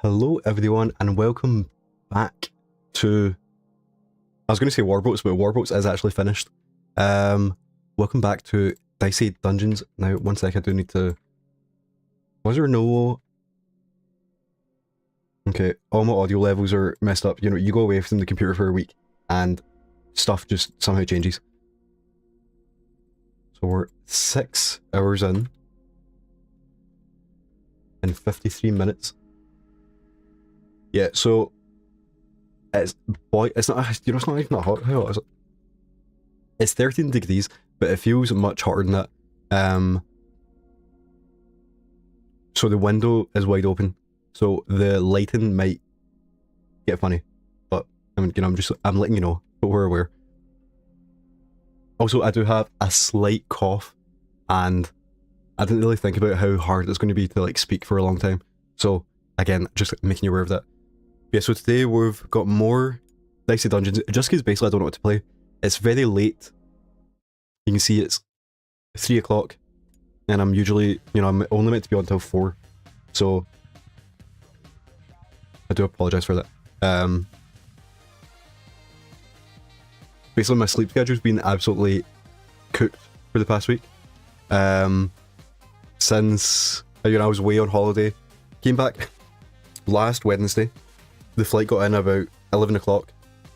Hello everyone and welcome back to, I was going to say Warboats, but Warboats is actually finished. Welcome back to Dicey Dungeons. Now, one sec, I do need to, was there no, okay, all my audio levels are messed up. You know, you go away from the computer for a week and stuff just somehow changes. So we're 6 hours in 53 minutes. Yeah, so it's not, you know, it's not even that hot. How hot is it? It's 13 degrees, but it feels much hotter than that. So the window is wide open, so the lighting might get funny, but I mean, you know, I'm letting you know, but we're aware. Also, I do have a slight cough, and I didn't really think about how hard it's going to be to like speak for a long time. So again, just making you aware of that. Yeah, so today we've got more Dicey Dungeons, just because basically I don't know what to play. It's very late. You can see it's 3 o'clock, and I'm usually, you know, I'm only meant to be on until 4. So I do apologise for that. Basically my sleep schedule's been absolutely cooked for the past week. Since, you know, I was away on holiday, came back last Wednesday. The flight got in about 11 o'clock,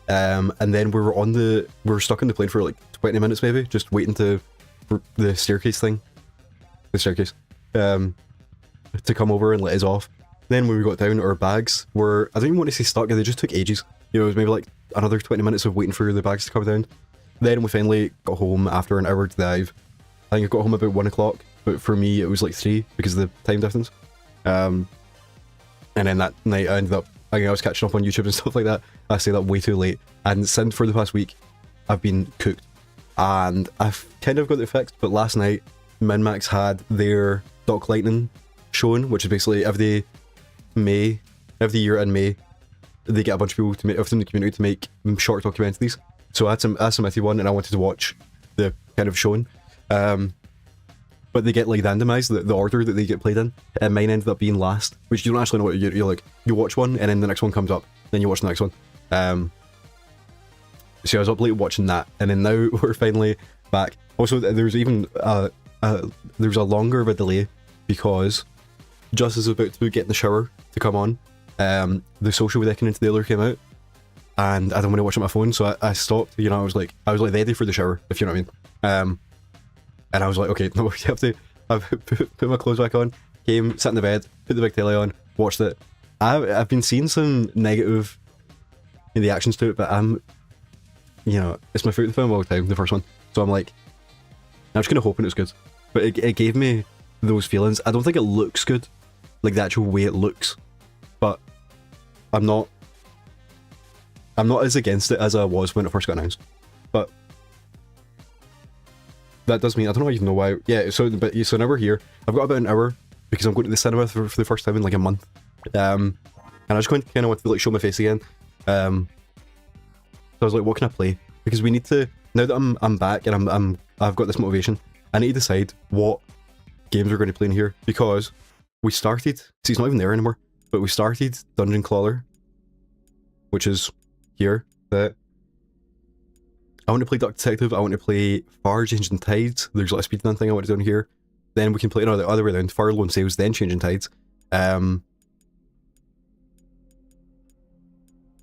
and then we were stuck on the plane for like 20 minutes maybe, just waiting for the staircase thing, to come over and let us off. Then when we got down, our bags were, I don't even want to say stuck, they just took ages. You know, it was maybe like another 20 minutes of waiting for the bags to come down. Then we finally got home after an hour dive. I think I got home about 1 o'clock, but for me it was like 3 because of the time difference. And then that night I ended up, I was catching up on YouTube and stuff like that. I stayed up way too late, and since for the past week I've been cooked, and I've kind of got it fixed. But last night MinMax had their Doc Lightning showing, which is basically every year in May they get a bunch of people to make, from the community, to make short documentaries. So I submitted one and I wanted to watch the kind of showing, but they get like randomized, the order that they get played in, and mine ended up being last, which you don't actually know what you're like. You watch one and then the next one comes up, then you watch the next one. So I was up late watching that, and then now we're finally back. Also, there's even there's a longer of a delay because just as I was about to get in the shower to come on, the social reckoning trailer came out, and I don't want to watch it on my phone, so I stopped. You know, I was like ready for the shower, if you know what I mean. And I was like, okay, no, you have to. I've put my clothes back on, came, sat in the bed, put the big telly on, watched it. I've been seeing some negative reactions to it, but you know, it's my favourite film of all time, the first one. So I'm like, I'm just kind of hoping it's good. But it gave me those feelings. I don't think it looks good, like the actual way it looks, but I'm not as against it as I was when it first got announced. But that does mean, I don't even know why. Yeah, so now we're here. I've got about an hour because I'm going to the cinema for the first time in like a month. And I just kind of want to like show my face again. So I was like, what can I play? Because we need to, now that I'm back and I've got this motivation, I need to decide what games we're going to play in here, because we started, see, it's not even there anymore, but we started Dungeon Crawler, which is here. That I want to play Duck Detective, I want to play Far Changing Tides, there's like a speedrun thing I want to do in here. Then we can play the other way around, Far Lone Sails, then Changing Tides.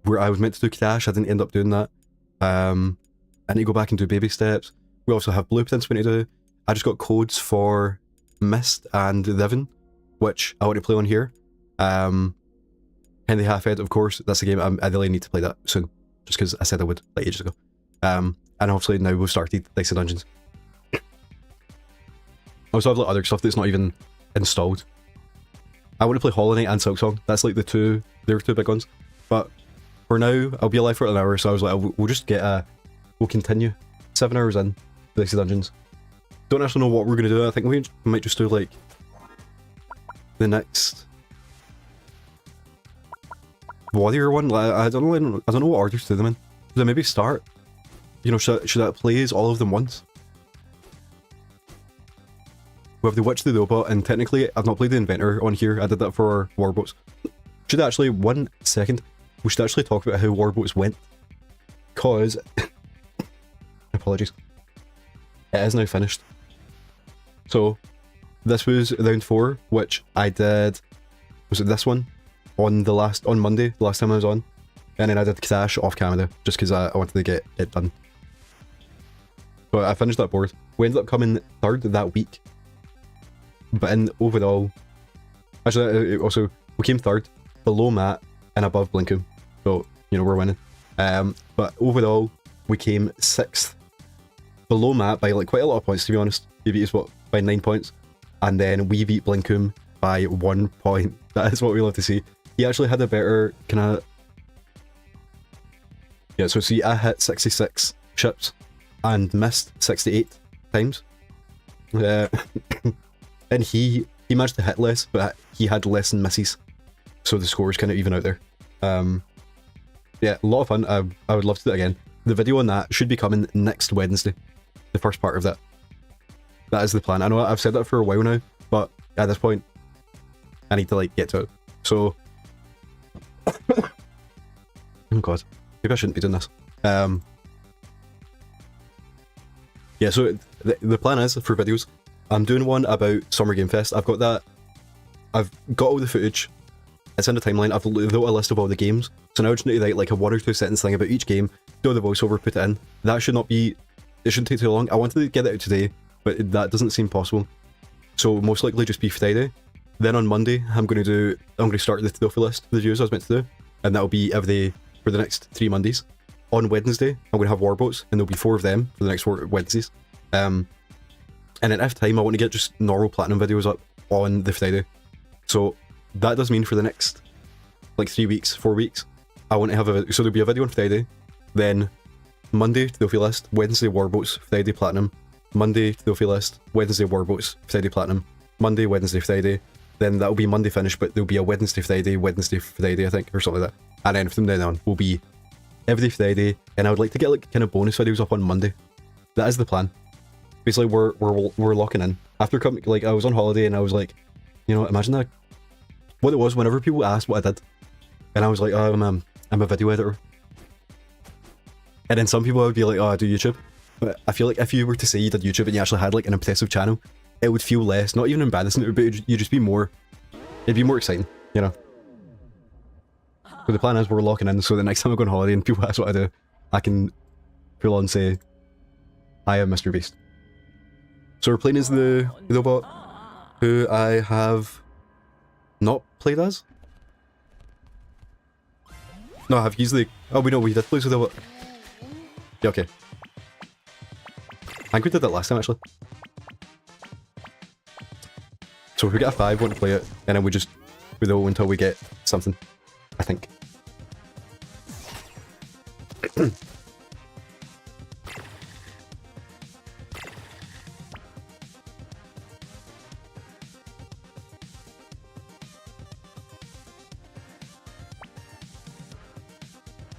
Where I was meant to do Crash, I didn't end up doing that. I need to go back and do Baby Steps. We also have Blueprints we need to do. I just got codes for Myst and Riven, which I want to play on here. Henry Halfhead, of course, that's a game I really need to play that soon, just because I said I would like ages ago. And obviously now we've started Dicey Dungeons. I also have like other stuff that's not even installed. I want to play Hollow Knight and Silksong. That's like they're two big ones. But for now, I'll be alive for an hour, so I was like, we'll just get we'll continue. 7 hours in Dicey Dungeons. Don't actually know what we're going to do. I think we might just do like the next Warrior one. I don't know what order to do them in. Should I maybe start? You know, should I play as all of them once? We have the Witch, the Robot, and technically I've not played the Inventor on here. I did that for Warboats. should actually, 1 second, we should actually talk about how Warboats went. Because, apologies, it is now finished. So, this was round 4, which I did, was it this one? On Monday, the last time I was on. And then I did Crash off camera, just because I wanted to get it done. But I finished that board. We ended up coming 3rd that week. But in overall, actually, also, we came 3rd, below Matt, and above Blinkum. So, you know, we're winning. But overall, we came 6th, below Matt by like quite a lot of points, to be honest. He beat us, what, by 9 points. And then we beat Blinkum by 1 point. That is what we love to see. He actually had a better kind of... Yeah, so see, I hit 66 ships and missed 68 times. And he managed to hit less, but he had less than misses. So the scores kind of even out there. Yeah, a lot of fun. I would love to do it again. The video on that should be coming next Wednesday. The first part of that. That is the plan. I know I've said that for a while now, but at this point, I need to like get to it. So, oh god, maybe I shouldn't be doing this. Yeah, so the plan is for videos, I'm doing one about Summer Game Fest. I've got that. I've got all the footage. It's in the timeline. I've wrote a list of all the games. So now I just need to write like a 1 or 2 sentence thing about each game, do the voiceover, put it in. That should not be. It shouldn't take too long. I wanted to get it out today, but that doesn't seem possible. So most likely just be Friday. Then on Monday, I'm going to start the trophy list, the videos I was meant to do, and that'll be every day for the next 3 Mondays. On Wednesday, I'm going to have Warboats, and there'll be 4 of them for the next 4 Wednesdays. And then if time, I want to get just normal platinum videos up on the Friday. So that does mean for the next like 3 weeks, 4 weeks, I want to have so there'll be a video on Friday, then Monday trophy list, Wednesday Warboats, Friday platinum, Monday trophy list, Wednesday Warboats, Friday platinum, Monday, Wednesday, Friday. Then that'll be Monday finish, but there'll be a Wednesday, Friday, I think, or something like that. And then from then on, will be every Friday, and I would like to get like kind of bonus videos up on Monday. That is the plan. Basically, we're locking in. After coming, like I was on holiday, and I was like, you know, imagine that. What it was whenever people asked what I did, and I was like, oh, I'm a video editor. And then some people would be like, oh, I do YouTube. But I feel like if you were to say you did YouTube and you actually had like an impressive channel, it would feel less, not even embarrassing, but you'd just be more, it'd be more exciting, you know. So the plan is we're locking in, so the next time I go on holiday and people ask what I do, I can full on say, I am Mr. Beast. So we're playing as the robot who I have not played as. No, I've usually, oh we know we did play as the robot. Yeah, okay. I think we did that last time actually. So if we get a 5, we want to play it, and then we go until we get something, I think.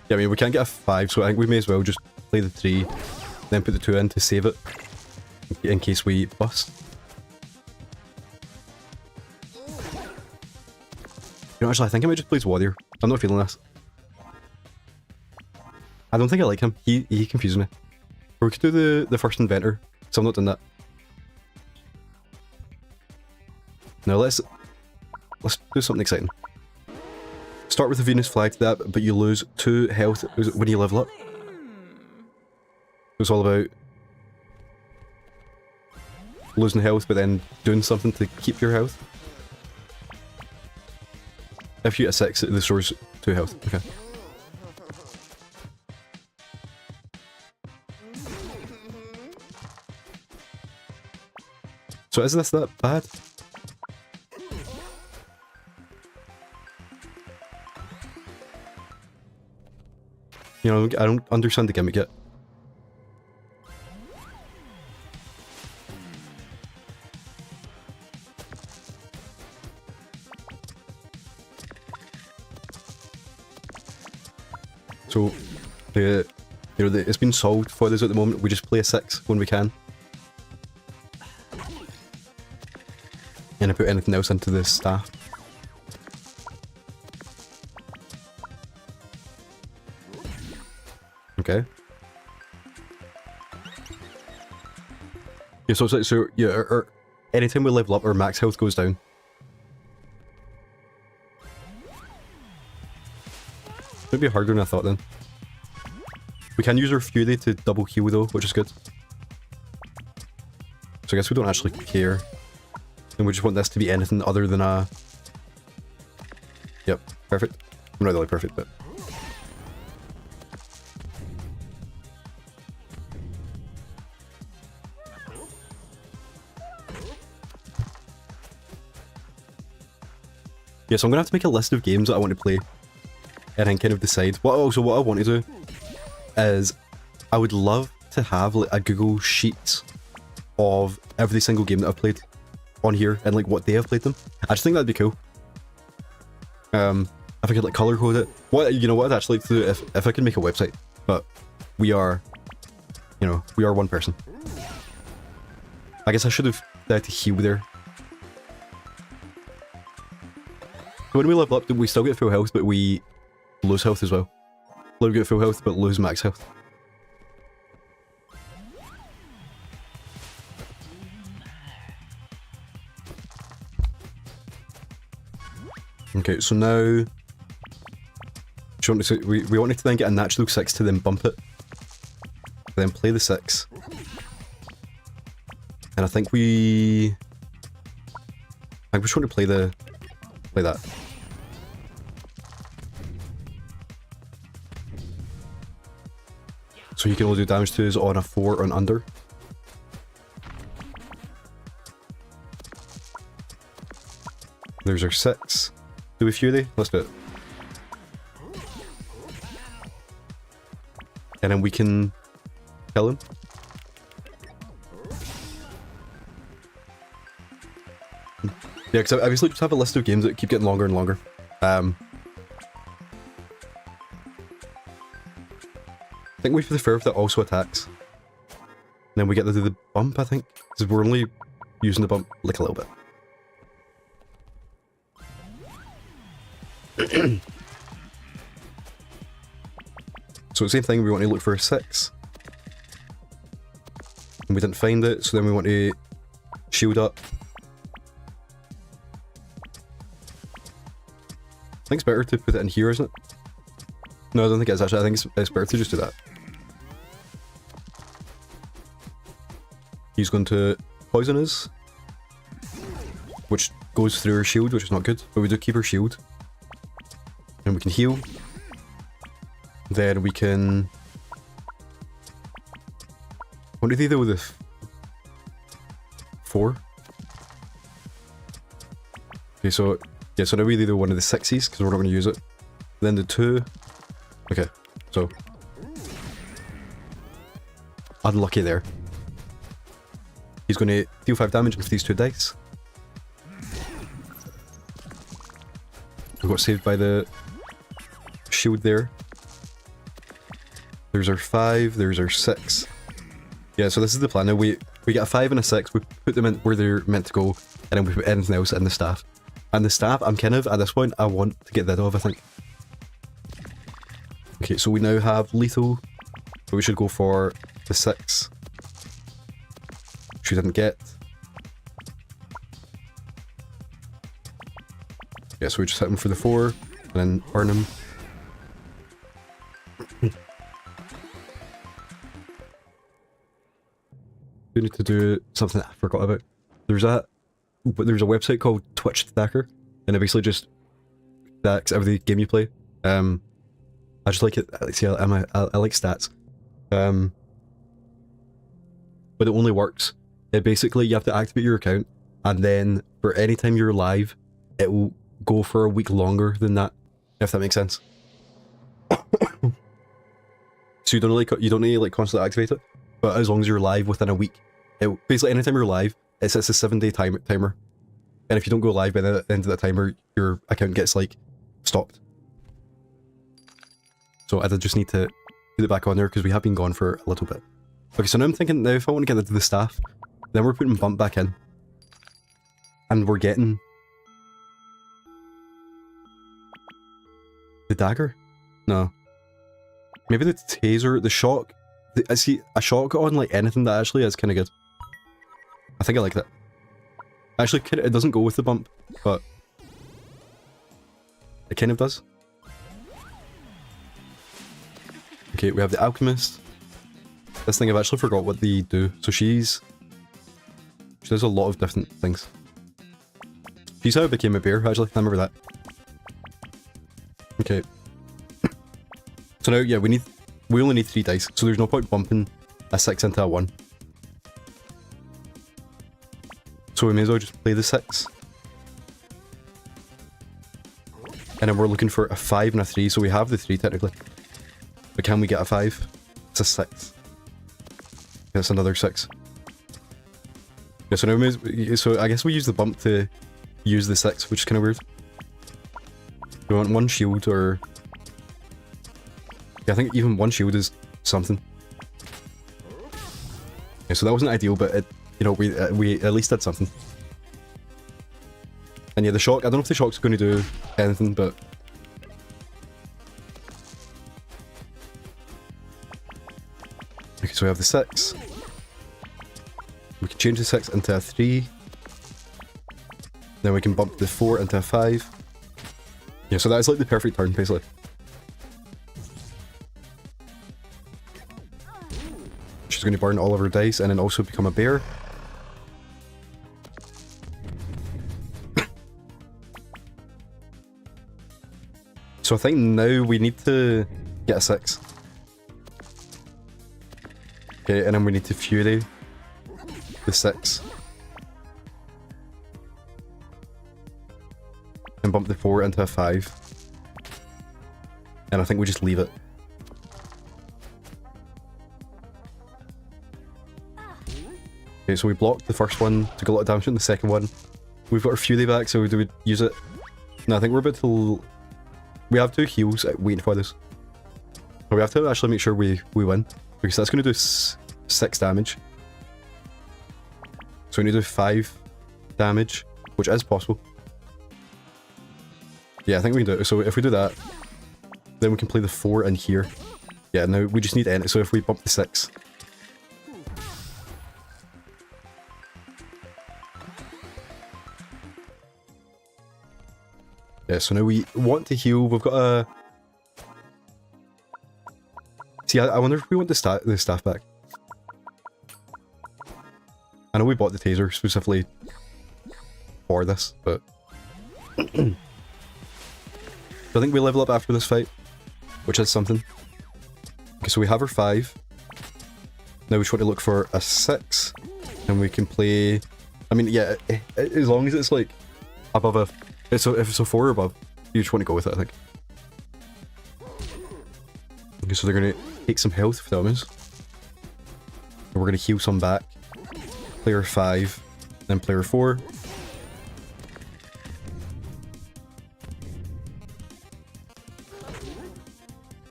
Yeah, I mean, we can't get a 5, so I think we may as well just play the 3, then put the 2 in to save it, in case we bust. You know, actually, I think I might just play as Warrior. I'm not feeling this. I don't think I like him. He confuses me. Or we could do the first inventor, so I'm not doing that. Now let's do something exciting. Start with the Venus flag to that, but you lose 2 health when you level up. It's all about losing health, but then doing something to keep your health. If you get a 6, it restores 2 health. Okay. So is this that bad? You know, I don't understand the gimmick yet. So, it's been solved for us at the moment. We just play a 6 when we can. And I put anything else into the staff. Okay. Yeah, so it's like, so yeah, anytime we level up, our max health goes down. Maybe harder than I thought then. We can use our Fury to double heal though, which is good. So I guess we don't actually care. And we just want this to be anything other than a... Yep, perfect. Not really perfect, but... Yeah, so I'm gonna have to make a list of games that I want to play. And then kind of decide. What I want to do is I would love to have like a Google Sheets of every single game that I've played on here and like what day I've played them. I just think that'd be cool. If I could like color code it. You know what I'd actually like to do if I could make a website. But we are, you know, we are one person. I guess I should have tried to heal there. So when we level up, we still get full health, but we lose health as well. We get full health, but lose max health. Okay, so now we wanted to then get a natural 6 to then bump it. Then play the 6. And I think we just want to play that. So you can only do damage to us on a 4 and under. There's our 6. Do we Fury? Let's do it. And then we can kill him. Yeah, because I obviously just have a list of games that keep getting longer and longer. I think we prefer if that also attacks. And then we get to do the bump, I think. Because we're only using the bump like a little bit. So same thing, we want to look for a 6. And we didn't find it, so then we want to shield up. I think it's better to put it in here, isn't it? No, I don't think it is actually. I think it's better to just do that. He's going to poison us, which goes through our shield, which is not good, but we do keep our shield. And we can heal. Then we can... What did he do with the 4? Okay, so... Yeah, so now we do one of the 6s, because we're not going to use it. Then the 2... Okay, so... Unlucky there. He's going to deal 5 damage with these 2 dice. We got saved by the shield there. There's our 5, there's our 6. Yeah, so this is the plan. Now we get a 5 and a 6, we put them in where they're meant to go, and then we put anything else in the staff. And the staff, I'm kind of, at this point, I want to get rid of, I think. Okay, so we now have lethal, but we should go for the 6. Which we didn't get. Yeah, so we just hit him for the 4, and then burn him. We need to do something I forgot about. There's a website called Twitch Stacker, and it basically just stacks every game you play. I just like it. See, I like stats. But it only works. It basically, you have to activate your account, and then for any time you're live, it will go for a week longer than that, if that makes sense. So you don't need to like constantly activate it, but as long as you're live within a week, basically anytime you're live, it sets a 7-day timer, and if you don't go live by the end of that timer, your account gets like stopped. So I just need to put it back on there because we have been gone for a little bit. Okay, so now I'm thinking, now if I want to get into the staff, then we're putting bump back in, and we're getting the dagger. No, Maybe the taser, the shock. I see a shock on like anything that actually is kind of good. I think I like that. Actually, it doesn't go with the bump, but it kind of does. Okay, we have the alchemist. This thing, I've actually forgot what they do. So she does a lot of different things. She's how I became a bear, actually. I remember that. Okay. So now, yeah, we only need 3 dice, so there's no point bumping a 6 into a 1. So we may as well just play the 6. And then we're looking for a 5 and a 3, so we have the 3 technically. But can we get a 5? It's a 6. That's another 6. Yeah, so now so I guess we use the bump to use the 6, which is kind of weird. We want 1 shield or... Yeah, I think even 1 shield is something. Yeah, so that wasn't ideal, but it, you know, we at least did something. And yeah, the shock, I don't know if the shock's going to do anything, but... Okay, so we have the 6. We can change the 6 into a 3. Then we can bump the 4 into a 5. Yeah, so that's like the perfect turn, basically. She's going to burn all of her dice and then also become a bear. So I think now we need to get a 6. Okay, and then we need to Fury the 6. And bump the 4 into a 5. And I think we just leave it. Okay, so we blocked the first one, took a lot of damage on the second one. We've got our Fury back, so do we use it? No, I think we're about to... We have 2 heals waiting for this. But we have to actually make sure we win. Because that's going to do 6 damage. So we need to do 5 damage, which is possible. Yeah, I think we can do it. So if we do that, then we can play the 4 in here. Yeah, now we just need any. So if we bump the 6. Yeah, so now we want to heal. We've got a... See, I wonder if we want the staff back. I know we bought the taser specifically for this, but... I think we level up after this fight, which is something. Okay, so we have our 5. Now we just want to look for a 6, and we can play... I mean, yeah, as long as it's like above a... So if it's a 4 or above, you just want to go with it, I think. Okay, so they're going to take some health for damage. And we're going to heal some back. Player 5, then player 4.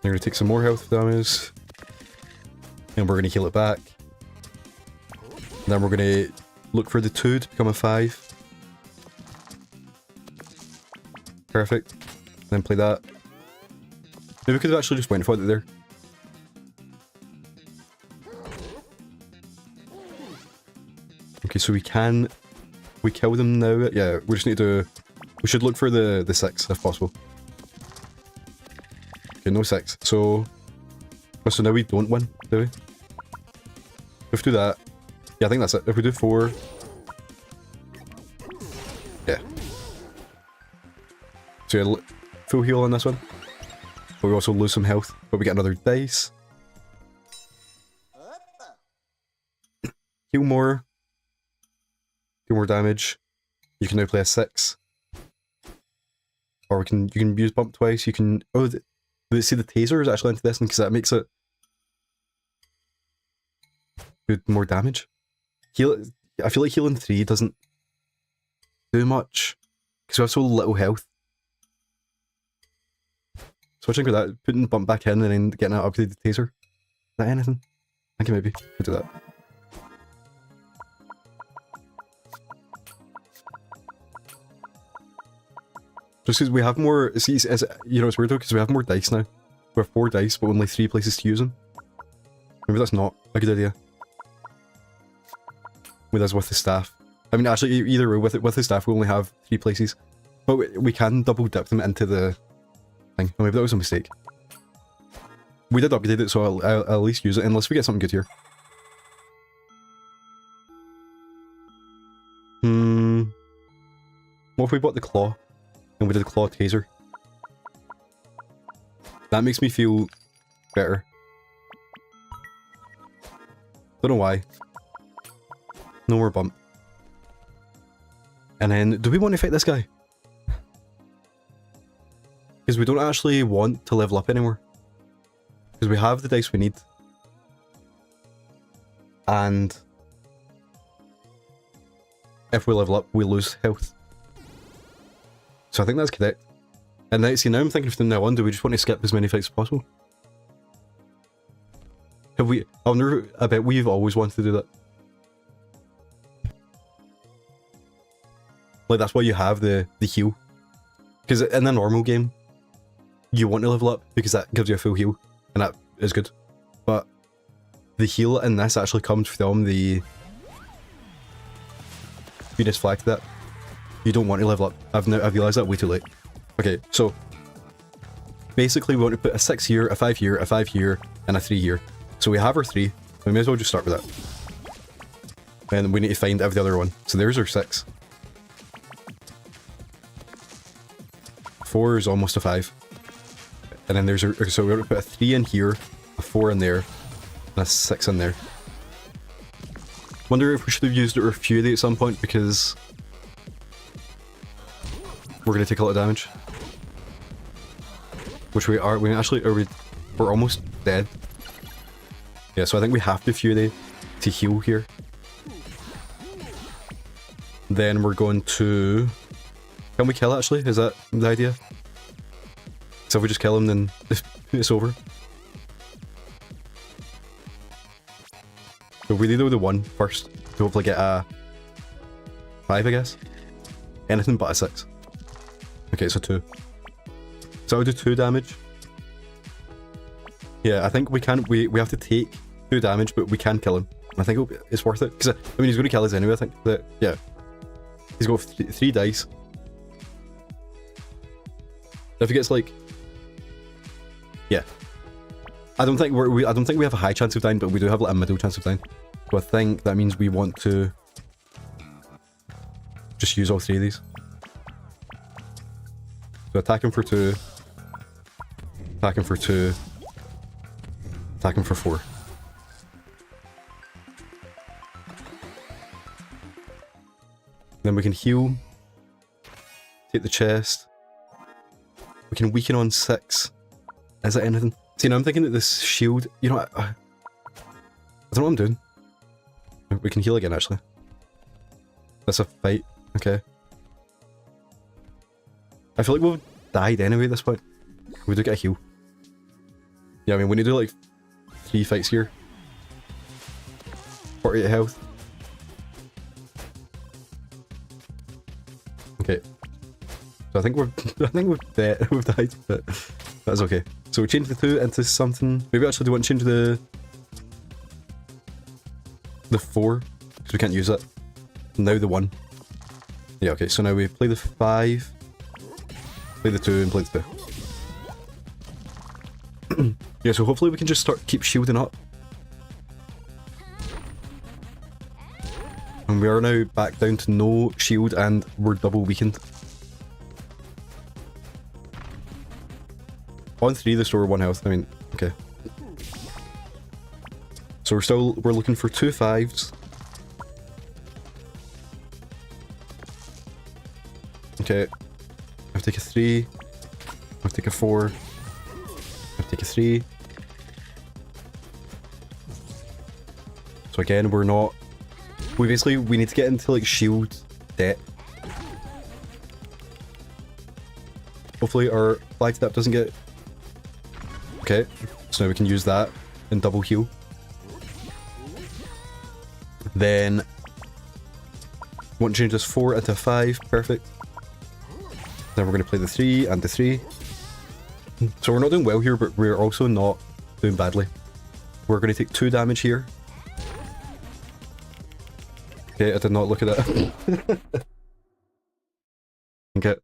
They're going to take some more health damage. And we're going to heal it back. And then we're going to look for the 2 to become a 5. Perfect. Then play that. Maybe we could have actually just went for it there. Okay, so we kill them now. Yeah, we just need to... We should look for the 6 if possible. Okay, no 6. So now we don't win, do we? If we do that... Yeah, I think that's it. If we do 4... Yeah. So yeah, full heal on this one. But we also lose some health. But we get another dice. Heal more. Do more damage. You can now play a 6. Or you can use bump twice. You can... Oh, see the taser is actually into this one because that makes it do more damage. I feel like healing 3 doesn't do much because we have so little health. Switching for that, putting bump back in and then getting an upgraded taser. Is that anything? I think maybe we'll do that. Just because we have more, see, you know, it's weird though, because we have more dice now. We have 4 dice, but only 3 places to use them. Maybe that's not a good idea. With us with the staff. I mean, actually, either way, with the staff, we only have 3 places. But we can double dip them into the thing. Oh, maybe that was a mistake. We did upgrade it, so I'll at least use it, unless we get something good here. What if we bought the claw, and we did the claw taser? That makes me feel better. Don't know why. No more bump. And then, do we want to fight this guy? Because we don't actually want to level up anymore. Because we have the dice we need. And if we level up, we lose health. So I think that's correct. And now, see, now I'm thinking from now on, do we just want to skip as many fights as possible? Have we... I bet we've always wanted to do that. Like, that's why you have the heal. Because in a normal game, you want to level up because that gives you a full heal. And that is good. But the heal in this actually comes from the... You just flagged that. You don't want to level up. I've realised that way too late. Okay, so... Basically, we want to put a 6 here, a 5 here, a 5 here, and a 3 here. So we have our 3. We may as well just start with that. And we need to find every other one. So there's our 6. 4 is almost a 5. And then there's our... So we're going to put a 3 in here, a 4 in there, and a 6 in there. Wonder if we should have used our Fury at some point, because... We're going to take a lot of damage. Which we are. We're almost dead. Yeah, so I think we have to Fury to heal here. Then we're going to... Can we kill it, actually? Is that the idea? So if we just kill him, then it's over. So we need to do the 1 first to hopefully get a 5, I guess. Anything but a 6. Okay, so 2. So I'll do 2 damage. Yeah, I think we can. We have to take 2 damage, but we can kill him. I think it's worth it because I mean he's going to kill us anyway. I think that yeah, he's got 3 dice. If he gets like, yeah, I don't think we have a high chance of dying, but we do have like a middle chance of dying. So I think that means we want to just use all 3 of these. So attack him for 2, attack him for 2, attack him for 4. Then we can heal, take the chest, we can weaken on 6. Is that anything? See, now I'm thinking that this shield, you know, I don't know what I'm doing. We can heal again, actually. That's a fight, okay. I feel like we've died anyway at this point. We do get a heal. Yeah, I mean, we need to do like 3 fights here. 48 health. Okay. So I think we've died, but that's okay. So we change the 2 into something. Maybe actually do want to change the 4 because we can't use it. Now the 1. Yeah, okay. So now we play the 5. Play the 2 and play the 2. Yeah, so hopefully we can just keep shielding up. And we are now back down to no shield and we're double weakened. On 3 they store 1 health, I mean, okay. So we're looking for 2 5s. Okay. I have to take a 3. I have to take a 4. I have to take a 3. So again, we're not... We need to get into like shield debt. Hopefully our flag step doesn't get... Okay, so now we can use that and double heal. Then... Want to change this 4 into 5, perfect. Then we're going to play the 3 and the 3. So we're not doing well here, but we're also not doing badly. We're going to take 2 damage here. Okay, I did not look at that. Okay.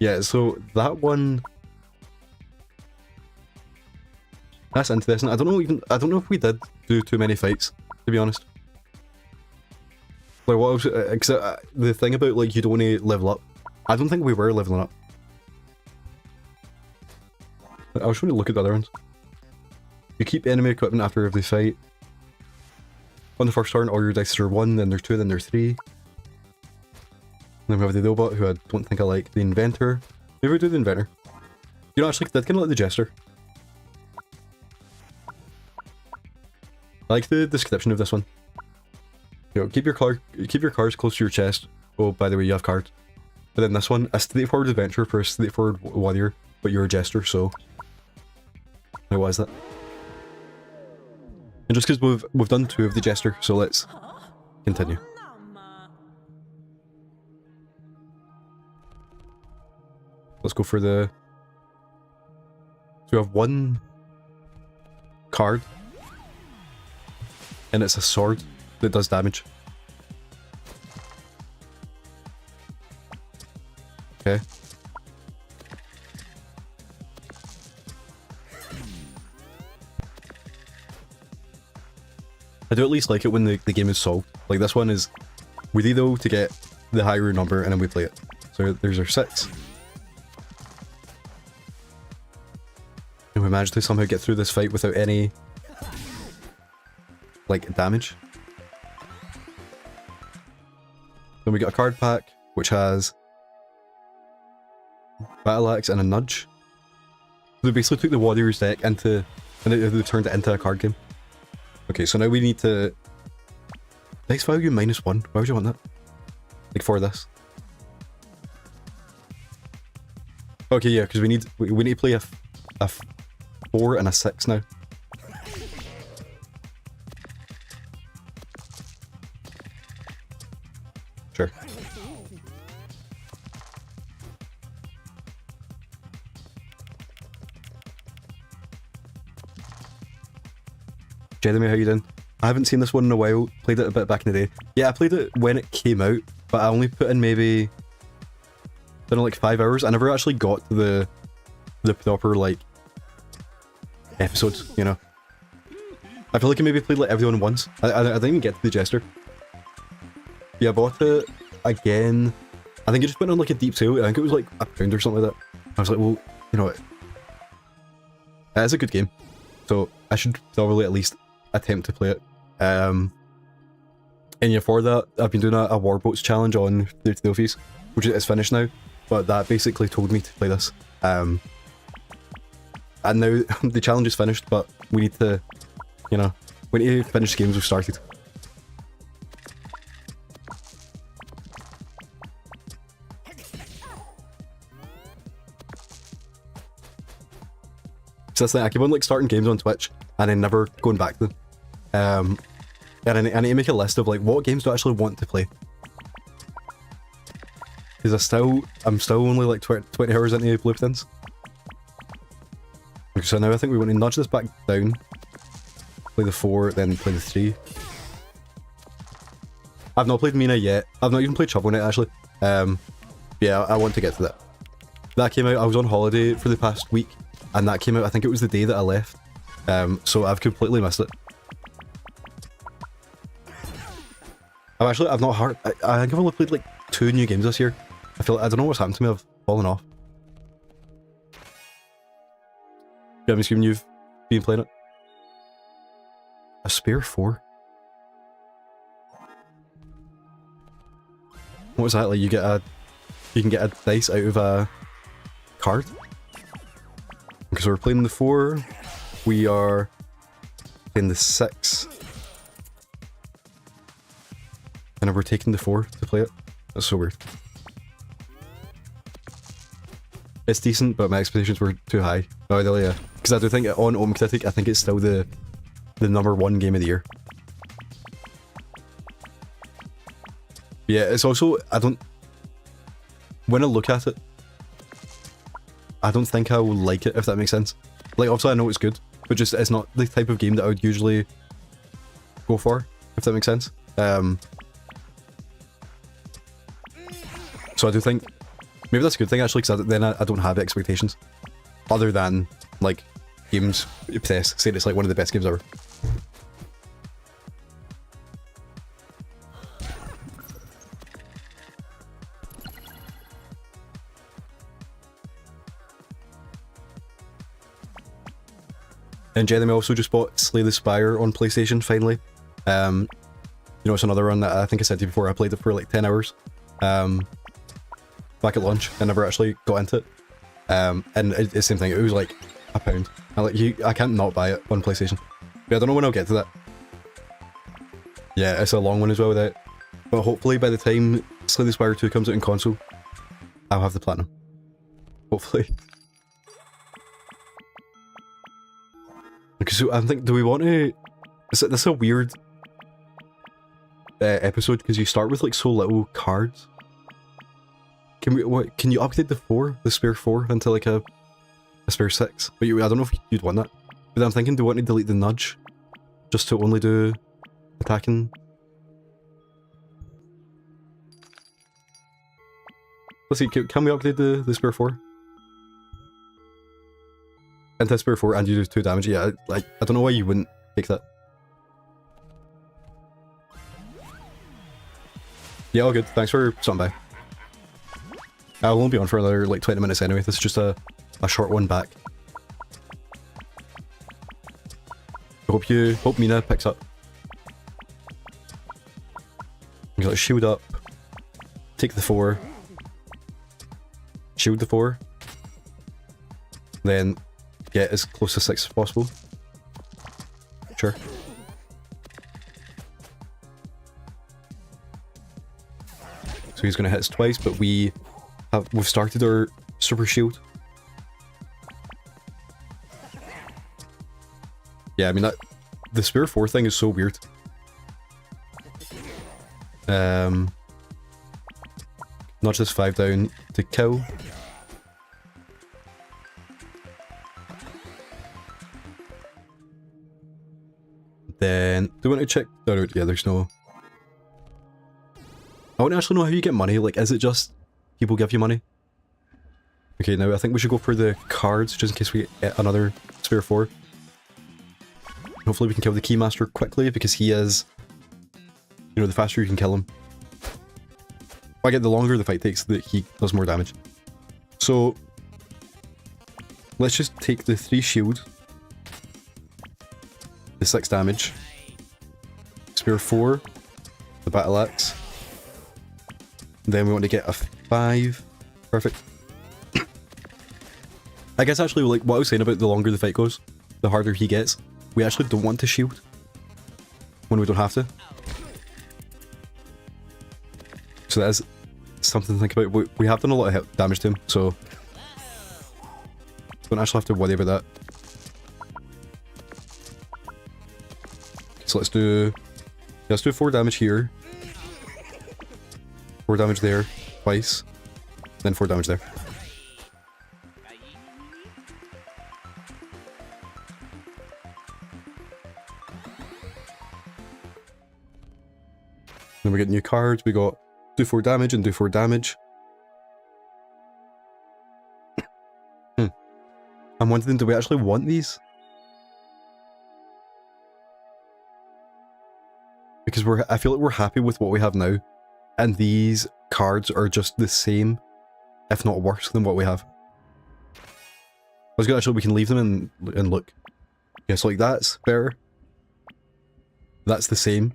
Yeah, so that one... That's interesting. I don't know if we did do too many fights, to be honest. Like, what else? Except the thing about, like, you don't want to level up. I don't think we were leveling up. I was trying to look at the other ones. You keep enemy equipment after every fight. On the first turn, all your dice are 1, then they're 2, then they're 3. Then we have the Robot, who I don't think I like. The Inventor. Maybe we do the Inventor. You know, actually, I kind of like the Jester. I like the description of this one. You know, keep your cards close to your chest. Oh, by the way, you have cards. But then this one, a straightforward adventure for a straightforward warrior, but you're a jester, so... Now what is that? And just because we've done 2 of the jester, so let's continue. Let's go for the... So we have 1 card. And it's a sword that does damage. Okay. I do at least like it when the game is solved. Like this one is, we need though to get the higher number and then we play it. So there's our 6. And we managed to somehow get through this fight without any, like, damage. Then we got a card pack, which has Battle Axe and a Nudge. They basically took the Warriors deck into, and they turned it into a card game. Okay, so now we need to... Dice value -1. Why would you want that? Like for this. Okay, yeah, because we need to play a 4 and a 6 now. Sure. Jeremy, how you doing? I haven't seen this one in a while. Played it a bit back in the day. Yeah, I played it when it came out, but I only put in maybe, I don't know, like 5 hours. I never actually got to the proper, like, episodes, you know. I feel like I maybe played like everyone once. I didn't even get to the Jester. Yeah, I bought it again. I think it just went on like a deep sale. I think it was like £1 or something like that. I was like, well, you know what? It is a good game. So I should probably at least attempt to play it. And yeah, for that, I've been doing a Warboats challenge on the Trophies, which is finished now. But that basically told me to play this. And now the challenge is finished, but we need to, you know, we need to finish the games we've started. So that's the thing, I keep on like starting games on Twitch and then never going back to them. And I need to make a list of like what games do I actually want to play. Because I'm still only like 20 hours into Blueprints. Okay, so now I think we want to nudge this back down. Play the 4, then play the 3. I've not played Mina yet. I've not even played Shovel Knight actually. Yeah, I want to get to that. That came out, I was on holiday for the past week. And that came out, I think it was the day that I left. So I've completely missed it. I've not heard, I think I've only played like 2 new games this year. I don't know what's happened to me, I've fallen off. Yeah, I'm assuming you've been playing it. A spare 4? What was that, like you can get a dice out of a card? Okay, so we're playing the 4, we are playing the 6, and we're taking the 4 to play it. That's so weird. It's decent, but my expectations were too high. Oh, yeah. Because I do think on OpenCritic, I think it's still the #1 game of the year. Yeah, it's also, when I look at it, I don't think I will like it, if that makes sense. Like, obviously I know it's good, but just it's not the type of game that I would usually go for, if that makes sense. So I do think maybe that's a good thing actually, because then I don't have expectations other than like games Bethesda saying it's like one of the best games ever. And Jeremy also just bought Slay the Spire on PlayStation finally. You know, it's another one that I think I said to you before. I played it for like 10 hours back at launch. I never actually got into it. And it's the same thing. It was like £1. I can't not buy it on PlayStation. But I don't know when I'll get to that. Yeah, it's a long one as well with it. But hopefully by the time Slay the Spire 2 comes out in console, I'll have the platinum. Hopefully. Okay, so I think, do we want to... This is a weird episode, because you start with like so little cards. Can you upgrade the spare 4 into like a spare 6? But I don't know if you'd want that. But I'm thinking, do you want to delete the nudge? Just to only do attacking? Let's see, can we upgrade the spare 4? Into spare 4 and you do 2 damage? Yeah, I don't know why you wouldn't take that. Yeah, all good. Thanks for stopping by. I'll only be on for another like 20 minutes anyway. This is just a short one back. I hope Mina picks up. You got shield up. Take the 4. Shield the 4. Then get as close to 6 as possible. Sure. So he's gonna hit us twice, but we've started our super shield. Yeah, I mean the spare 4 thing is so weird. Notch this 5 down to kill. Then, do we want to check? No, yeah, there's no... I want to actually know how you get money. Like, is it just people give you money? Okay, now I think we should go for the cards, just in case we get another spare 4. Hopefully we can kill the Keymaster quickly, because he is... You know, the faster you can kill him. I get the longer the fight takes, he does more damage. So... Let's just take the 3 shield. The 6 damage. Spare 4. The battle axe. Then we want to get a 5. Perfect. I guess actually, like what I was saying about the longer the fight goes, the harder he gets. We actually don't want to shield when we don't have to. So that is something to think about. We have done a lot of damage to him, so don't actually have to worry about that. So let's do 4 damage here. 4 damage there, twice. Then 4 damage there. Then we get new cards. We got do 4 damage and do 4 damage. I'm wondering, do we actually want these? Because I feel like we're happy with what we have now. And these cards are just the same, if not worse, than what we have. I was gonna actually, we can leave them and look. Yeah, so like that's better. That's the same.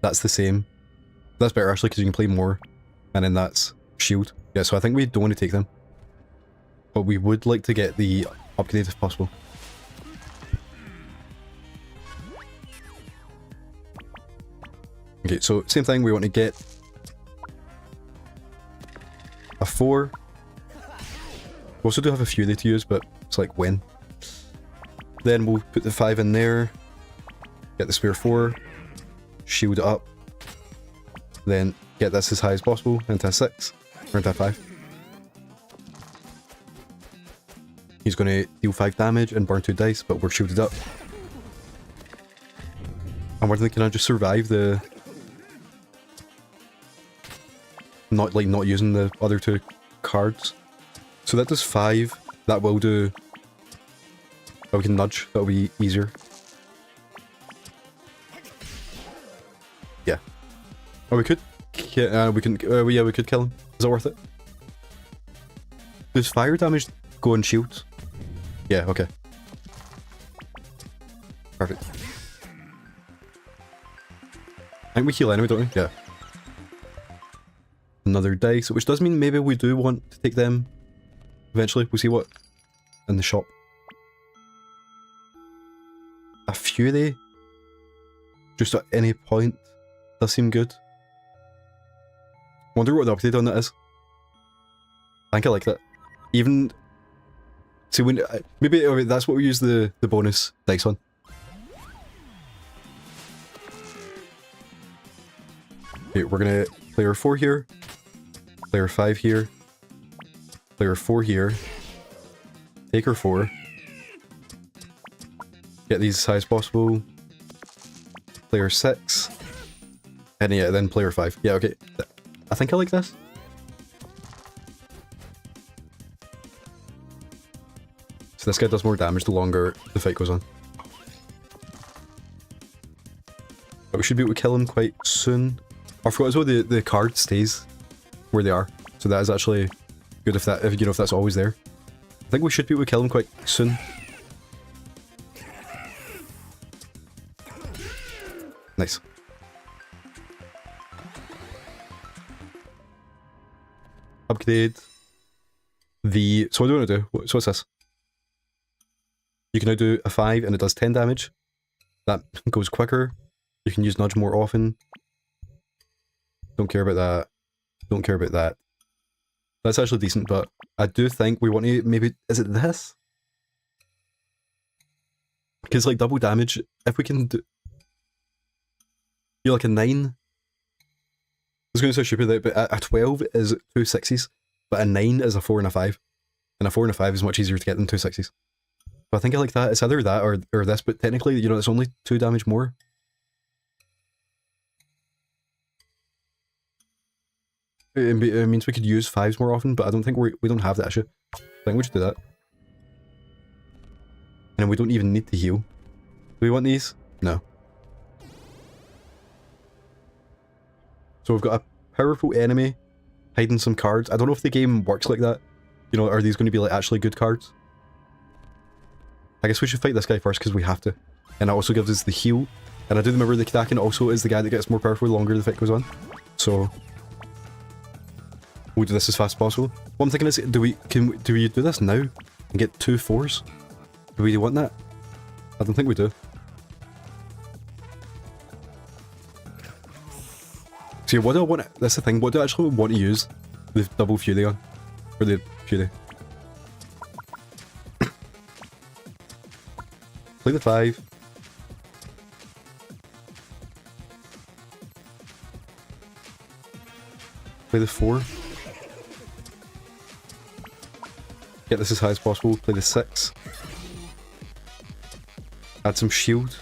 That's the same. That's better actually, because you can play more. And then that's shield. Yeah, so I think we don't want to take them. But we would like to get the upgrade if possible. Okay, so same thing, we want to get a 4. We also do have a few to use, but it's like when. Then we'll put the 5 in there, get the spare 4, shield it up, then get this as high as possible into a 6, or into a 5. He's going to deal 5 damage and burn 2 dice, but we're shielded up. I'm wondering, can I just survive the... Not using the other 2 cards? So that does 5. That will do... Oh, we can nudge. That'll be easier. Yeah. Oh, we could... yeah, we could kill him. Is that worth it? Does fire damage go on shields? Yeah, okay. Perfect. I think we heal anyway, don't we? Yeah. Another dice, which does mean maybe we do want to take them eventually. We'll see what in the shop. A Fury, just at any point, does seem good. Wonder what the update on that is. I think I like that. Even, see when, maybe that's what we use the bonus dice on. Okay, we're gonna player 4 here, player 5 here, player 4 here, take her 4, get these as high as possible, player 6, and yeah, then player 5. Yeah, okay. I think I like this. So this guy does more damage the longer the fight goes on. But we should be able to kill him quite soon. I forgot as well the card stays where they are. So that is actually good if that's always there. I think we should be able to kill him quite soon. Nice. Upgrade the... So what do we want to do? So what's this? You can now do a 5 and it does 10 damage. That goes quicker. You can use nudge more often. Don't care about that. Don't care about that. That's actually decent, but I do think we want to maybe... Is it this? Because like double damage, if we can do... You're like a 9. It's going to sound stupid, but a 12 is 2 6s, but a 9 is a 4 and a 5. And a 4 and a 5 is much easier to get than 2 6s. So I think I like that. It's either that or this, but technically, you know, it's only 2 damage more. It means we could use 5s more often, but I don't think we don't have that issue. I think we should do that. And we don't even need to heal. Do we want these? No. So we've got a powerful enemy hiding some cards. I don't know if the game works like that. You know, are these going to be like actually good cards? I guess we should fight this guy first because we have to. And it also gives us the heal. And I do remember the Kadakin also is the guy that gets more powerful the longer the fight goes on. So we'll do this as fast as possible. What I'm thinking is, do we do this now and get 2 4s? Do we want that? I don't think we do. So what do I want? That's the thing. What do I actually want to use the double Fury on? Or the Fury? Play the 5. Play the 4. Get this as high as possible. Play the 6. Add some shield.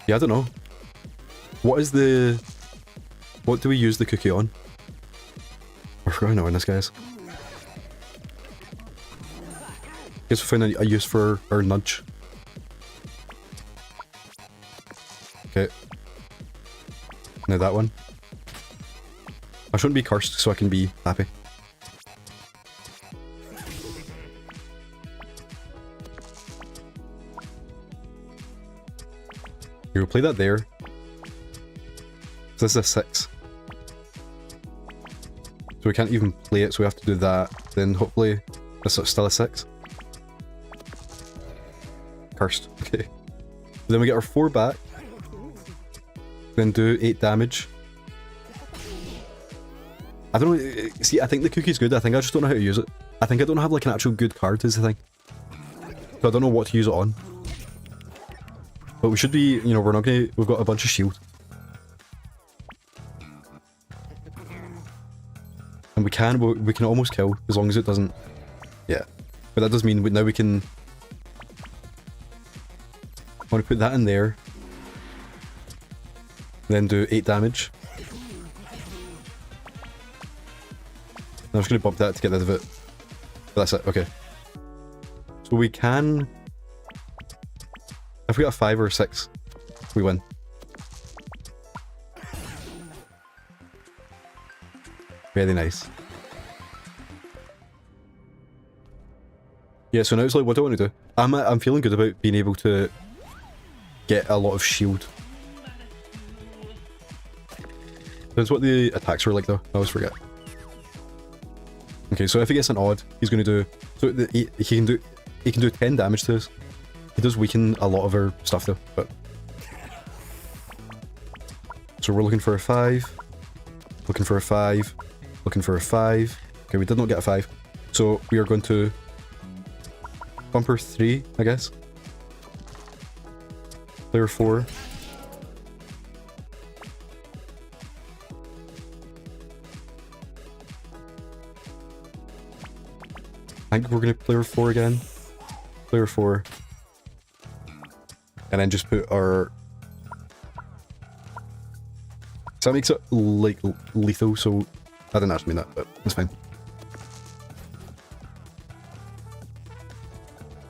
Yeah, I don't know. What do we use the cookie on? I forgot how this guy is. Guess we found a use for our nudge. Okay. Now that one. I shouldn't be cursed so I can be happy. Here, we'll play that there. So this is a 6. So we can't even play it, so we have to do that. Then hopefully this is still a 6. Cursed. Okay. Then we get our 4 back. Then do 8 damage. I don't know. See, I think the cookie's good. I think I just don't know how to use it. I think I don't have like an actual good card is the thing. So I don't know what to use it on. But we should be, you know, we're not gonna... We've got a bunch of shield. And we can almost kill, as long as it doesn't... Yeah. But that does mean now we can... I want to put that in there. Then do 8 damage. I'm just going to bump that to get rid of it. But that's it, okay. So we can... If we got a 5 or a 6, we win. Very nice. Yeah, so now it's like, what do I want to do? I'm feeling good about being able to get a lot of shield. That's what the attacks were like though, I always forget. Okay, so if he gets an odd, he's going to do... So he can do 10 damage to us. He does weaken a lot of our stuff though, but... So we're looking for a 5. Looking for a 5. Looking for a 5. Okay, we did not get a 5. So we are going to... Bumper 3, I guess. Player 4. I think we're going to player 4 again. Player 4. And then just put our... So that makes it like lethal, so I didn't actually mean that, but that's fine.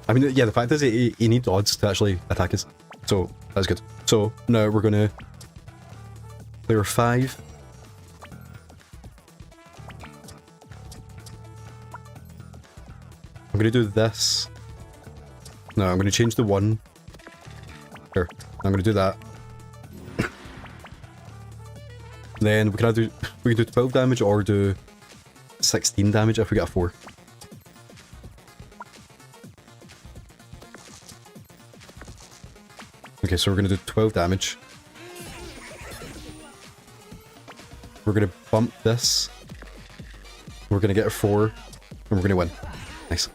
I mean, yeah, the fact is he needs odds to actually attack us, so that's good. So now we're gonna player 5. I'm gonna do this. No, I'm gonna change the 1. Here, I'm gonna do that. Then we can either do 12 damage or do 16 damage if we get a 4. Okay, so we're gonna do 12 damage. We're gonna bump this. We're gonna get a 4, and we're gonna win. Nice.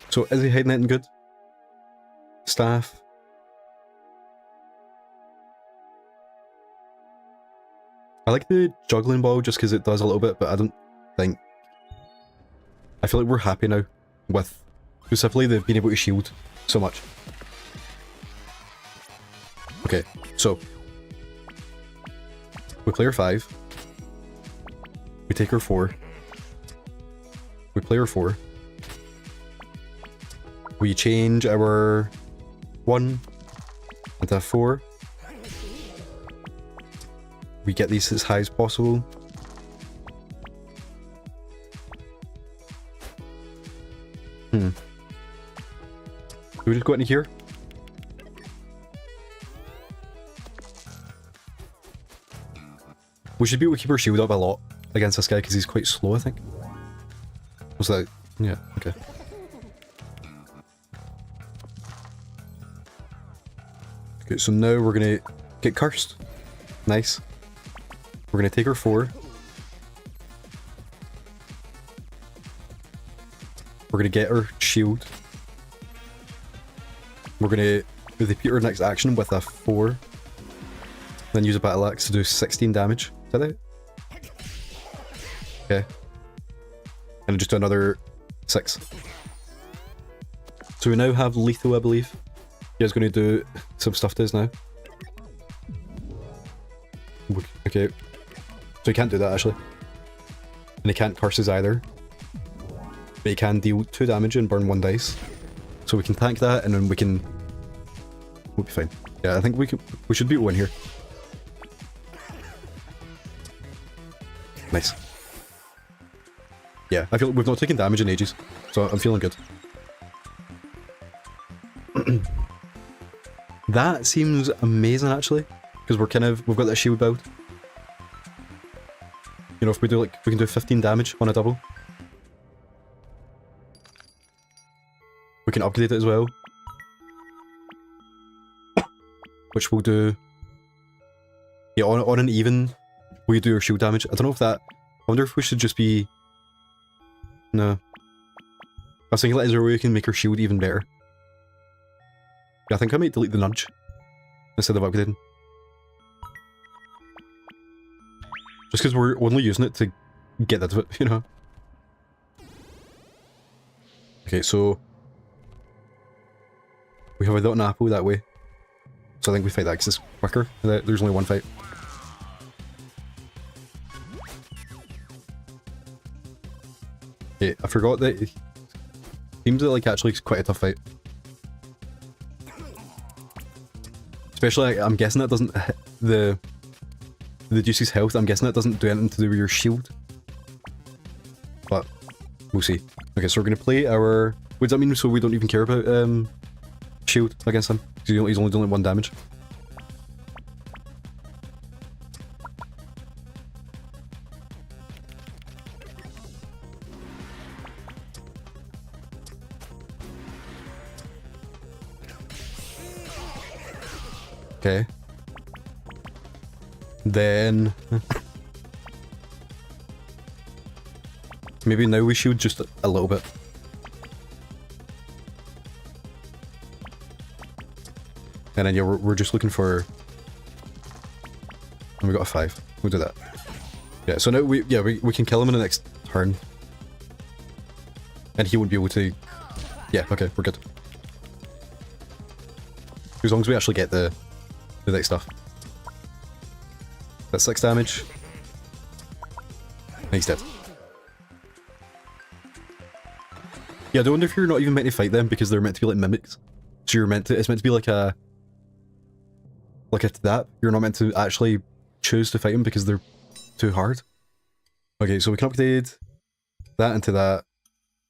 So is he hiding anything good? Staff. I like the juggling ball just because it does a little bit, but I don't think... I feel like we're happy now with specifically the being able to shield so much. Okay, so we play our 5. We take our 4. We play our 4. We change our 1 into a 4. We get these as high as possible. Do we just go into here? We should be able to keep our shield up a lot against this guy because he's quite slow, I think. What's that? Yeah, okay. Okay, so now we're gonna get cursed. Nice. We're gonna take our 4. We're gonna get our shield. We're gonna repeat our next action with a 4. Then use a battle axe to do 16 damage. Is that it? Okay. And just do another 6. So we now have lethal, I believe. You guys gonna do some stuff to us now. Okay. So he can't do that actually. And he can't curse us either. But he can deal 2 damage and burn 1 dice. So we can tank that and then we can... We'll be fine. Yeah, I think we should be able to win here. Nice. Yeah, I feel like we've not taken damage in ages. So I'm feeling good. That seems amazing actually. Because we've got that shield build. You know, if we do like, we can do 15 damage on a double. We can upgrade it as well. Which will do... Yeah, on an even, we do our shield damage. I don't know if that... I wonder if we should just be... No. I was thinking, like, is there a way we can make our shield even better? Yeah, I think I might delete the nudge instead of upgrading. Just because we're only using it to get out of it, you know? Okay, so... we have without an apple that way. So I think we fight that because it's quicker. There's only one fight. Okay, I forgot that it seems like actually it's quite a tough fight. Especially, I'm guessing that doesn't hit the Dicey's health. I'm guessing that doesn't do anything to do with your shield. But we'll see. Okay, so we're gonna play our... what does that mean? So we don't even care about shield against him? Because he's only doing like 1 damage. Okay. Then... maybe now we shield just a little bit. And then yeah, we're just looking for... and we got a 5. We'll do that. Yeah, so now we can kill him in the next turn. And he won't be able to... yeah, okay, we're good. As long as we actually get the next stuff. That's 6 damage. And he's dead. Yeah, I wonder if you're not even meant to fight them because they're meant to be like mimics. So you're meant to... it's meant to be like a... like a that. You're not meant to actually choose to fight them because they're too hard. Okay, so we can upgrade that into that.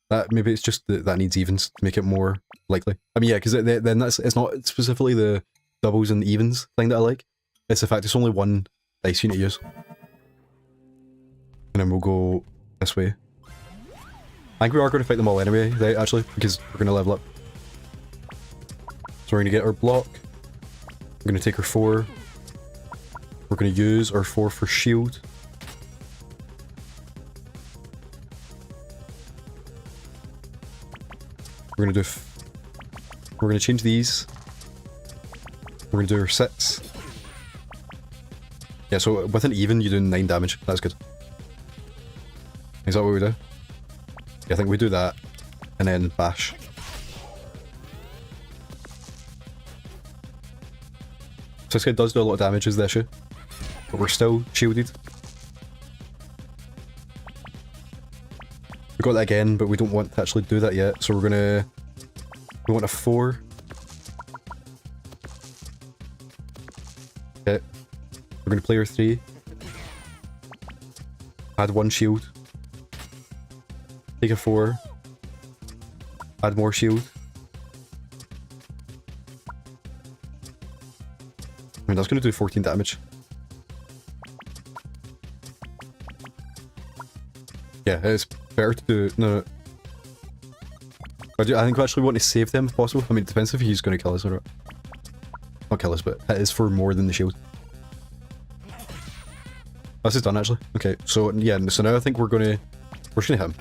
That maybe it's just that needs evens to make it more likely. I mean, yeah, because then it's not specifically the doubles and evens thing that I like. It's the fact it's only 1 dice you need to use. And then we'll go this way. I think we are going to fight them all anyway, right, actually, because we're going to level up. So we're going to get our block. We're going to take our 4. We're going to use our 4 for shield. We're going to do... we're going to change these. We're going to do our 6. Yeah, so with an even, you do 9 damage. That's good. Is that what we do? Yeah, I think we do that. And then bash. So this guy does do a lot of damage is the issue. But we're still shielded. We got that again, but we don't want to actually do that yet. So we're gonna... we want a 4. Okay. We're gonna play our 3. Add 1 shield. Take a 4. Add more shield. I mean, that's going to do 14 damage. Yeah, it's better to do... no. I think we actually want to save them if possible. I mean, it depends if he's going to kill us or not. Not kill us, but it is for more than the shield. This is done, actually. Okay, so yeah, so now I think we're just going to hit him.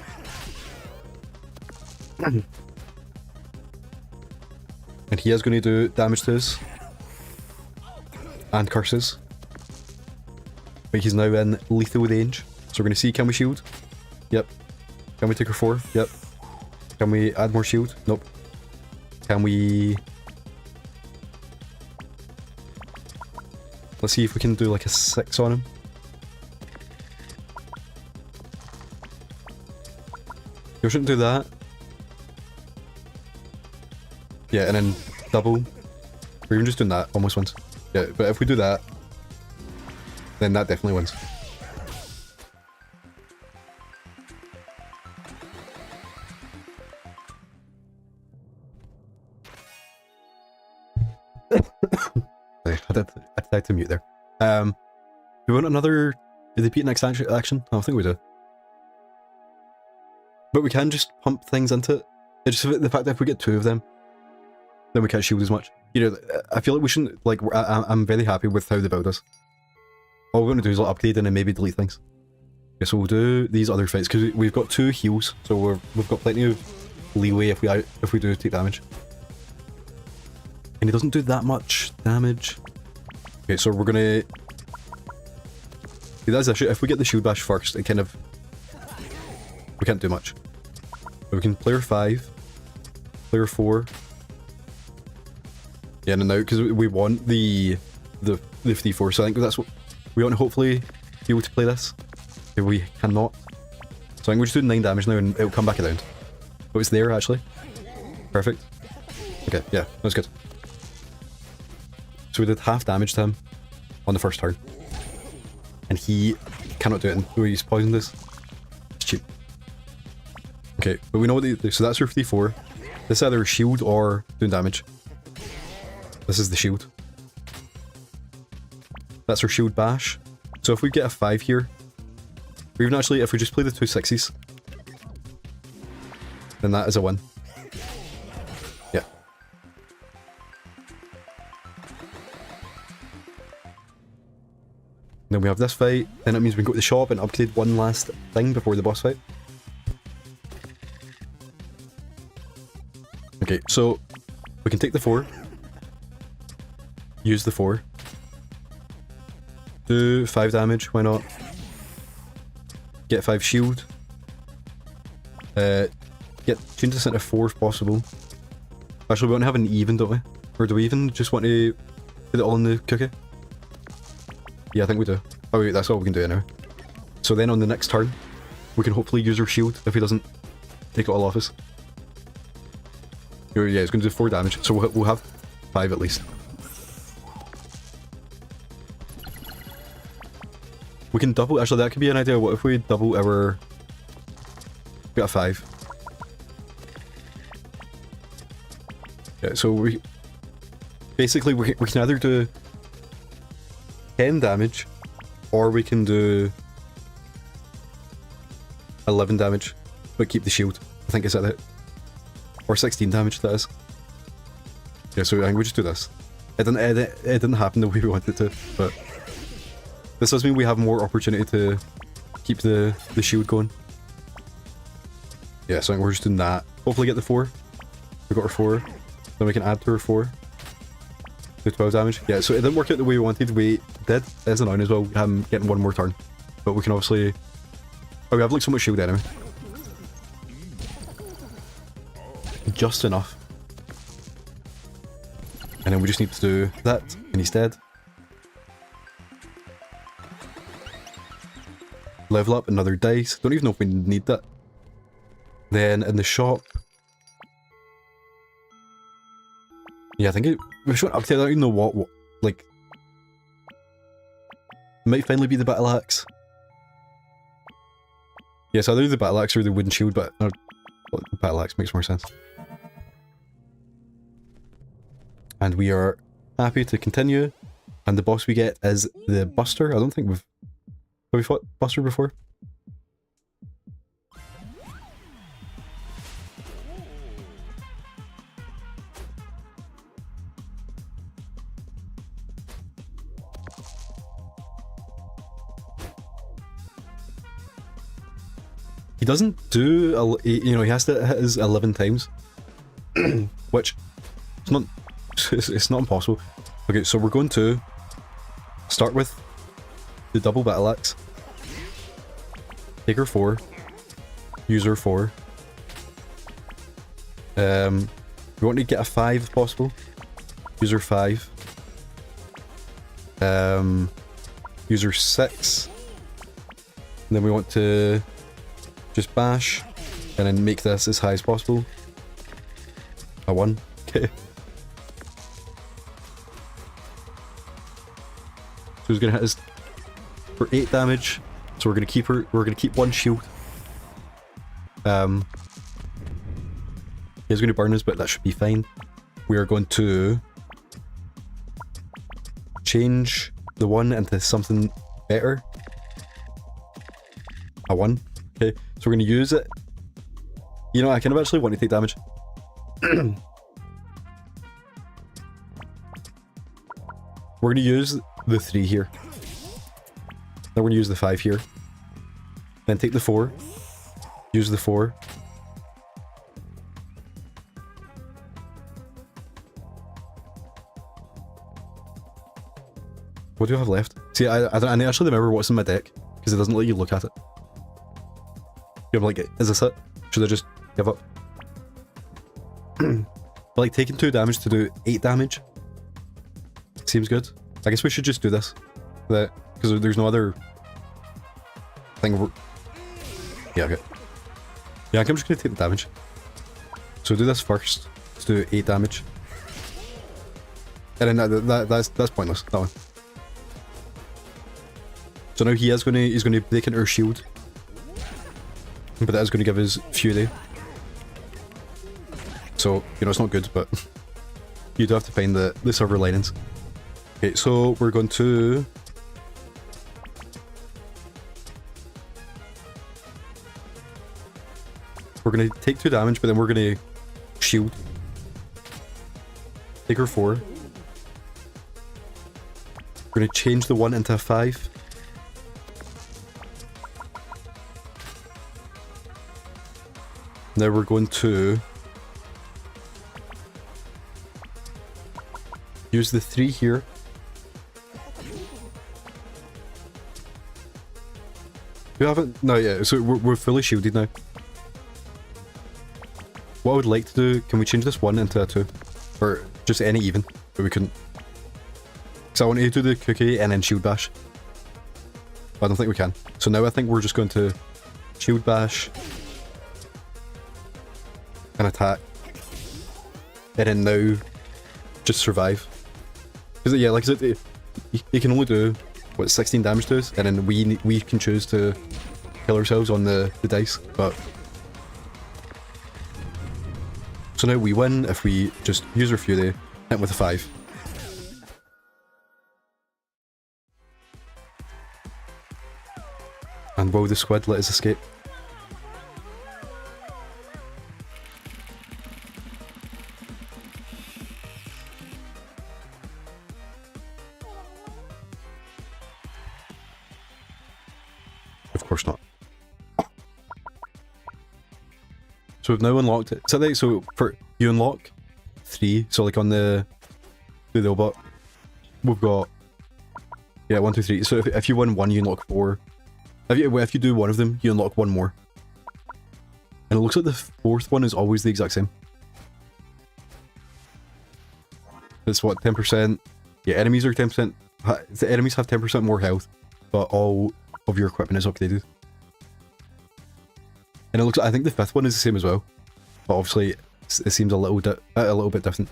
And he is going to do damage to us. And curses. But he's now in lethal range. So we're going to see, can we shield? Yep. Can we take our 4? Yep. Can we add more shield? Nope. Can we... let's see if we can do like a 6 on him. You shouldn't do that. Yeah, and then double. Or even just doing that almost wins. Yeah, but if we do that, then that definitely wins. I had to mute there. Do we want another repeat next action? Oh, I think we do. But we can just pump things into it. It's just the fact that if we get 2 of them, then we can't shield as much. You know, I feel like we shouldn't, like, I'm very happy with how the build is. All we're going to do is like upgrade and then maybe delete things. Okay, so we'll do these other fights, because we've got 2 heals, so we've got plenty of leeway if we do take damage. And he doesn't do that much damage. Okay, so we're gonna... That's the issue. If we get the shield bash first, it kind of... we can't do much. But we can player 5, player 4. Yeah, and now, because we want the 54, so I think that's what we want to hopefully be able to play this. If we cannot. So I think we're just doing 9 damage now and it'll come back around. Oh, it's there actually. Perfect. Okay, yeah, that's good. So we did half damage to him on the first turn. And he cannot do it until he's poisoned us. It's cheap. Okay, but we know what they do. So that's our 54. This is either shield or doing damage. This is the shield. That's our shield bash. So if we get a 5 here, or even actually if we just play the 2 6s, then that is a win. Yeah. Then we have this fight, then it means we can go to the shop and upgrade one last thing before the boss fight. Okay, so we can take the 4, use the 4, do 5 damage, why not? Get 5 shield, change this into 4 if possible. Actually, we want to have an even, don't we? Or do we even just want to put it all in the cookie? Yeah, I think we do. Oh wait, that's all we can do now. So then on the next turn, we can hopefully use our shield if he doesn't take it all off us. Oh, yeah, it's going to do 4 damage, so we'll have 5 at least. We can double, actually that could be an idea. What if we double our... we got a 5. Yeah, so we... basically we can either do 10 damage, or we can do 11 damage, but keep the shield. I think is that it? Or 16 damage, that is. Yeah, so I think we just do this. It didn't happen the way we wanted it to, but this does mean we have more opportunity to keep the shield going. Yeah, so I think we're just doing that. Hopefully get the 4. We got our 4. Then we can add to our 4. Do 12 damage. Yeah, so it didn't work out the way we wanted. We did. It's annoying as well, getting one more turn. But we can obviously... oh, we have like so much shield anyway. Just enough. And then we just need to do that, and he's dead. Level up another dice. Don't even know if we need that. Then in the shop... yeah, I think we should update. I don't even know what like... it might finally be the battle axe. Yes, either the battle axe or the wooden shield, but the battle axe makes more sense. And we are happy to continue. And the boss we get is the Buster. I don't think have we fought Buster before? He doesn't do, you know, he has to hit his 11 times. Which, it's not impossible. Okay, so we're going to start with the double battle axe. Take her 4. Use her 4. We want to get a 5 if possible. Use her 5. Use her 6. And then we want to just bash, and then make this as high as possible. A 1. Okay. So he's gonna hit us for 8 damage. So we're gonna keep her. We're gonna keep 1 shield. He's gonna burn us, but that should be fine. We are going to change the 1 into something better. A 1. Okay, so we're going to use it. You know, I kind of actually want to take damage. We're going to use the 3 here. Then we're going to use the 5 here. Then take the 4. Use the 4. What do I have left? See, I actually remember what's in my deck, because it doesn't let you look at it. You're like, is this it? Should I just give up? But like, taking 2 damage to do 8 damage seems good. I guess we should just do this. Because there's no other thing. Yeah, okay. Yeah, I'm just gonna take the damage. So do this first to do 8 damage. And then that's pointless, that one. So now he's gonna break into our shield. But that is gonna give us Fury. So, you know, it's not good, but you do have to find the silver linings. Okay, so we're going to... We're gonna take 2 damage, but then we're gonna shield. Take her 4. We're gonna change the 1 into a 5. Now we're going to use the 3 here. We haven't... No, yeah, so we're fully shielded now. What I would like to do... Can we change this 1 into a 2? Or just any even, but we couldn't. Because I want to do the cookie and then shield bash. But I don't think we can. So now I think we're just going to shield bash and attack. And then now just survive. Because yeah, like I said, you can only do, what, 16 damage to us, and then we can choose to kill ourselves on the dice, but... So now we win if we just use our Fury, hit with a 5. And will the squid let us escape? Of course not. So we've now unlocked it. So like, so for you unlock 3. So like on the robot, we've got 1, 2, 3. So if you win 1, you unlock 4. If you do one of them, you unlock 1 more. And it looks like the 4th one is always the exact same. It's what, 10%? Yeah, enemies are 10%. The enemies have 10% more health, but all of your equipment is upgraded. And it looks like, I think the 5th one is the same as well, but obviously it seems a little bit different.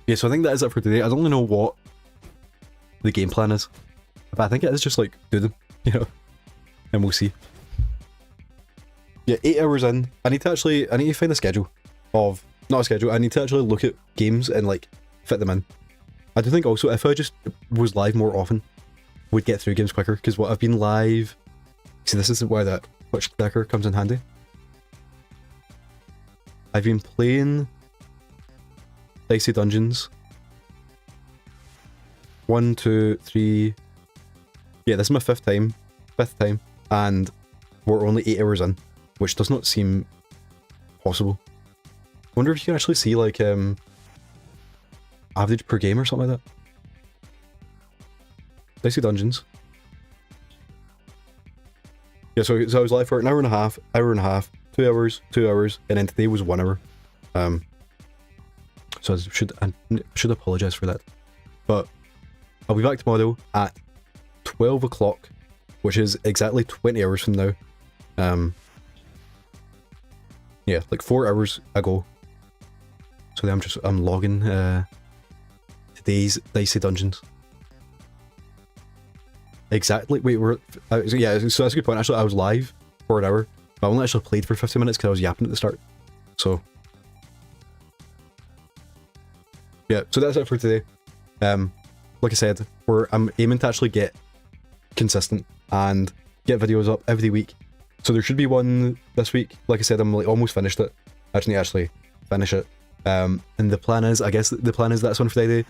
Yeah, so I think that is it for today. I don't really know what the game plan is, but I think it is just like do them, you know, and we'll see. Yeah, 8 hours in. I need to find a schedule of, not a schedule, I need to actually look at games and like fit them in. I do think also if I just was live more often, we'd get through games quicker, because what I've been live... See, this is where that Twitch decker comes in handy. I've been playing Dicey Dungeons. 1, 2, 3... Yeah, this is my 5th time, and we're only 8 hours in, which does not seem possible. I wonder if you can actually see, like, average per game or something like that. Dicey Dungeons. Yeah, so I was live for an hour and a half, 2 hours, 2 hours, and then today was 1 hour. So I should apologise for that. But I'll be back tomorrow at 12 o'clock, which is exactly 20 hours from now. Yeah, like 4 hours ago. So then I'm logging today's Dicey Dungeons. Exactly. Wait, yeah, so that's a good point. Actually, I was live for an hour, but I only actually played for 50 minutes because I was yapping at the start. So yeah, so that's it for today. Like I said, I'm aiming to actually get consistent and get videos up every week. So there should be one this week. Like I said, I'm like almost finished it. I just need to actually finish it. And the plan is, I guess the plan is that's on Friday.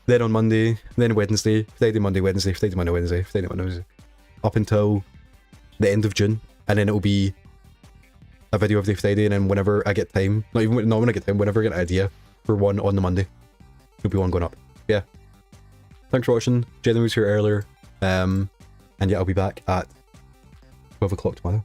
Then on Monday, then Wednesday, Friday, Monday, Wednesday, Friday, Monday, Wednesday, Friday, Monday, Wednesday, up until the end of June, and then it'll be a video every Friday, and then whenever I get time, not when I get time, whenever I get an idea for one on the Monday, there'll be one going up. Yeah. thanks for watching. Jenny was here earlier. And yeah, I'll be back at 12 o'clock tomorrow.